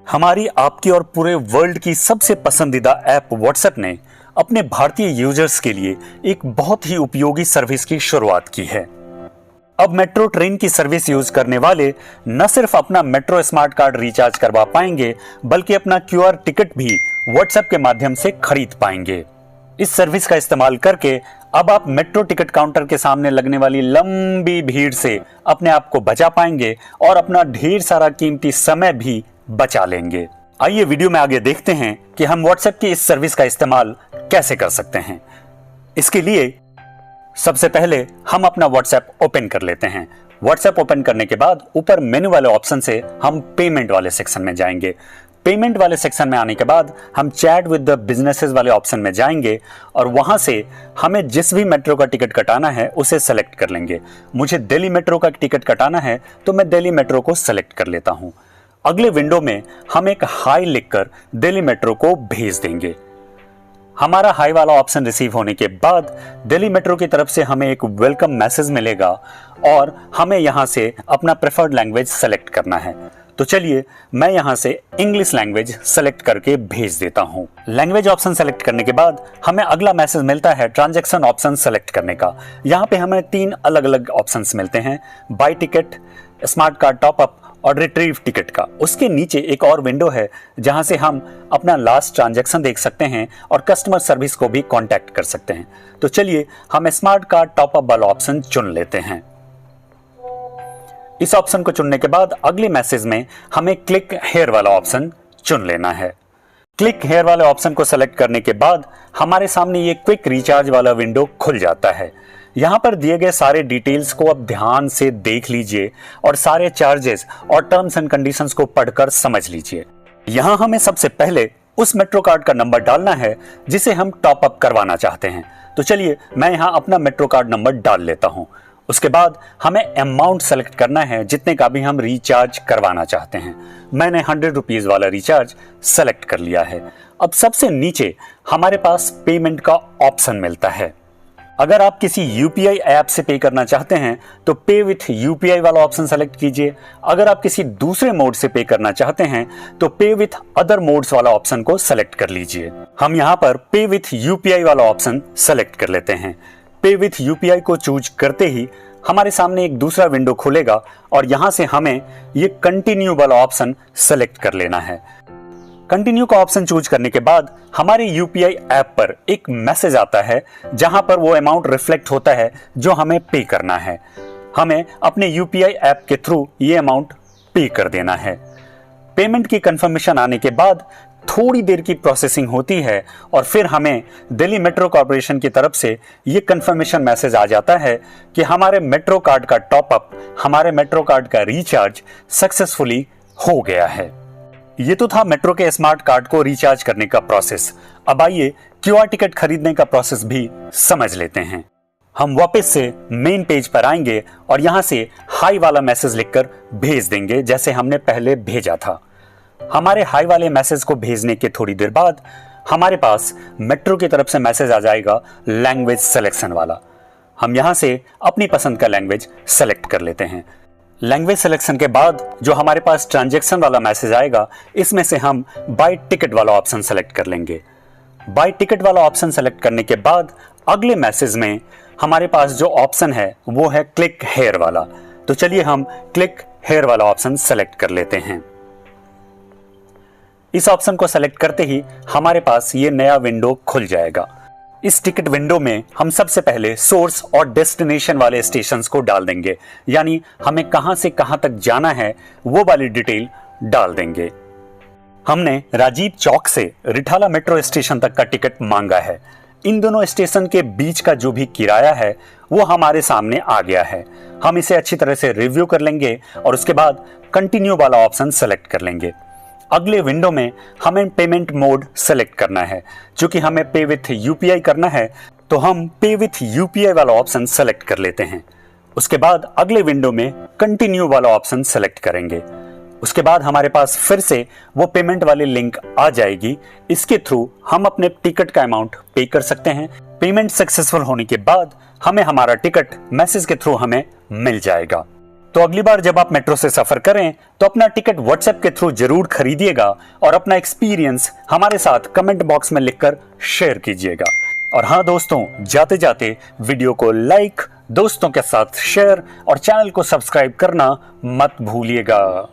हमारी, आपकी और पूरे वर्ल्ड की सबसे पसंदीदा ऐप व्हाट्सएप ने अपने भारतीय यूजर्स के लिए एक बहुत ही उपयोगी सर्विस की शुरुआत की है। अब मेट्रो ट्रेन की सर्विस यूज करने वाले न सिर्फ अपना मेट्रो स्मार्ट कार्ड रिचार्ज करवा पाएंगे, बल्कि अपना क्यूआर टिकट भी व्हाट्सएप के माध्यम से खरीद पाएंगे। इस सर्विस का इस्तेमाल करके अब आप मेट्रो टिकट काउंटर के सामने लगने वाली लंबी भीड़ से अपने आप को बचा पाएंगे और अपना ढेर सारा कीमती समय भी बचा लेंगे। आइए वीडियो में आगे देखते हैं कि हम व्हाट्सएप की इस सर्विस का इस्तेमाल कैसे कर सकते हैं। इसके लिए सबसे पहले हम अपना व्हाट्सएप ओपन कर लेते हैं। व्हाट्सएप ओपन करने के बाद ऊपर मेनू वाले ऑप्शन से हम पेमेंट वाले सेक्शन में जाएंगे। पेमेंट वाले सेक्शन में आने के बाद हम चैट विद द बिजनेसेस वाले ऑप्शन में जाएंगे और वहां से हमें जिस भी मेट्रो का टिकट कटाना है उसे सेलेक्ट कर लेंगे। मुझे दिल्ली मेट्रो का टिकट कटाना है तो मैं दिल्ली मेट्रो को सेलेक्ट कर लेता हूं। अगले विंडो में हम एक हाई लिखकर दिल्ली मेट्रो को भेज देंगे। हमारा हाई वाला ऑप्शन रिसीव होने के बाद दिल्ली मेट्रो की तरफ से हमें एक वेलकम मैसेज मिलेगा और हमें यहां से अपना प्रेफर्ड लैंग्वेज सेलेक्ट करना है। तो चलिए मैं यहां से इंग्लिश लैंग्वेज सेलेक्ट करके भेज देता हूं। लैंग्वेज ऑप्शन सेलेक्ट करने के बाद हमें अगला मैसेज मिलता है ट्रांजैक्शन ऑप्शन सेलेक्ट करने का। यहां पे हमें 3 अलग अलग ऑप्शंस मिलते हैं, buy ticket, smart card top up और रिट्रीव टिकट का। उसके नीचे एक और विंडो है जहां से हम अपना लास्ट ट्रांजैक्शन देख सकते हैं और कस्टमर सर्विस को भी कांटेक्ट कर सकते हैं। तो चलिए हम स्मार्ट कार्ड टॉप अप वाला ऑप्शन चुन लेते हैं। इस ऑप्शन को चुनने के बाद अगले मैसेज में हमें क्लिक हेयर वाला ऑप्शन चुन लेना है। क्लिक हेयर वाले ऑप्शन को सेलेक्ट करने के बाद हमारे सामने ये क्विक रिचार्ज वाला विंडो खुल जाता है। यहां पर दिए गए सारे डिटेल्स को अब ध्यान से देख लीजिए और सारे चार्जेस और टर्म्स एंड कंडीशंस को पढ़कर समझ लीजिए। यहां हमें सबसे पहले उस मेट्रो कार्ड का नंबर डालना है जिसे हम टॉप अप करवाना चाहते हैं। तो चलिए मैं यहां अपना मेट्रो कार्ड नंबर डाल लेता हूं। उसके बाद हमें अमाउंट सेलेक्ट करना है जितने का भी हम रिचार्ज करवाना चाहते हैं। मैंने 100 रुपीज वाला रिचार्ज सेलेक्ट कर लिया है। अब सबसे नीचे हमारे पास पेमेंट का ऑप्शन मिलता है। अगर आप किसी यूपीआई ऐप से पे करना चाहते हैं तो पे विथ यूपीआई वाला ऑप्शन सेलेक्ट कीजिए। अगर आप किसी दूसरे मोड से पे करना चाहते हैं तो पे विथ अदर मोड्स वाला ऑप्शन को सेलेक्ट कर लीजिए। हम यहां पर पे विथ यूपीआई वाला ऑप्शन सेलेक्ट कर लेते हैं। पे विथ यूपीआई को चूज करते ही हमारे सामने एक दूसरा विंडो खुलेगा और यहां से हमें ये कंटिन्यू वाला ऑप्शन सेलेक्ट कर लेना है। कंटिन्यू का ऑप्शन चूज करने के बाद हमारे यूपीआई ऐप पर एक मैसेज आता है जहां पर वो अमाउंट रिफ्लेक्ट होता है जो हमें पे करना है। हमें अपने यूपीआई ऐप के थ्रू ये अमाउंट पे कर देना है। पेमेंट की कंफर्मेशन आने के बाद थोड़ी देर की प्रोसेसिंग होती है और फिर हमें दिल्ली मेट्रो कॉर्पोरेशन की तरफ से ये कंफर्मेशन मैसेज आ जाता है कि हमारे मेट्रो कार्ड का टॉप अप, हमारे मेट्रो कार्ड का रिचार्ज सक्सेसफुली हो गया है। ये तो था मेट्रो के स्मार्ट कार्ड को रिचार्ज करने का प्रोसेस। अब आइए क्यूआर टिकट खरीदने का प्रोसेस भी समझ लेते हैं। हम वापस से मेन पेज पर आएंगे और यहां से हाई वाला मैसेज लिखकर भेज देंगे जैसे हमने पहले भेजा था। हमारे हाई वाले मैसेज को भेजने के थोड़ी देर बाद हमारे पास मेट्रो की तरफ से मैसेज आ जाएगा लैंग्वेज सिलेक्शन वाला। हम यहां से अपनी पसंद का लैंग्वेज सेलेक्ट कर लेते हैं। लैंग्वेज सिलेक्शन के बाद जो हमारे पास ट्रांजैक्शन वाला मैसेज आएगा इसमें से हम बाय टिकट वाला ऑप्शन सेलेक्ट कर लेंगे। बाय टिकट वाला ऑप्शन सेलेक्ट करने के बाद अगले मैसेज में हमारे पास जो ऑप्शन है वो है क्लिक हेयर वाला। तो चलिए हम क्लिक हेयर वाला ऑप्शन सेलेक्ट कर लेते हैं। इस ऑप्शन को सेलेक्ट करते ही हमारे पास ये नया विंडो खुल जाएगा। इस टिकट विंडो में हम सबसे पहले सोर्स और डेस्टिनेशन वाले स्टेशंस को डाल देंगे, यानी हमें कहां से कहां तक जाना है वो वाली डिटेल डाल देंगे। हमने राजीव चौक से रिठाला मेट्रो स्टेशन तक का टिकट मांगा है। इन दोनों स्टेशन के बीच का जो भी किराया है वो हमारे सामने आ गया है। हम इसे अच्छी तरह से रिव्यू कर लेंगे और उसके बाद कंटिन्यू वाला ऑप्शन सेलेक्ट कर लेंगे। अगले विंडो में हमें पेमेंट मोड सेलेक्ट करना है। चूंकि हमें पे विथ यूपीआई करना है तो हम पे विथ यूपीआई वाला ऑप्शन सेलेक्ट कर लेते हैं। उसके बाद अगले विंडो में कंटिन्यू वाला ऑप्शन सेलेक्ट करेंगे। उसके बाद हमारे पास फिर से वो पेमेंट वाली लिंक आ जाएगी। इसके थ्रू हम अपने टिकट का अमाउंट पे कर सकते हैं। पेमेंट सक्सेसफुल होने के बाद हमें हमारा टिकट मैसेज के थ्रू हमें मिल जाएगा। तो अगली बार जब आप मेट्रो से सफर करें तो अपना टिकट व्हाट्सएप के थ्रू जरूर खरीदिएगा और अपना एक्सपीरियंस हमारे साथ कमेंट बॉक्स में लिखकर शेयर कीजिएगा। और हाँ दोस्तों, जाते जाते वीडियो को लाइक, दोस्तों के साथ शेयर और चैनल को सब्सक्राइब करना मत भूलिएगा।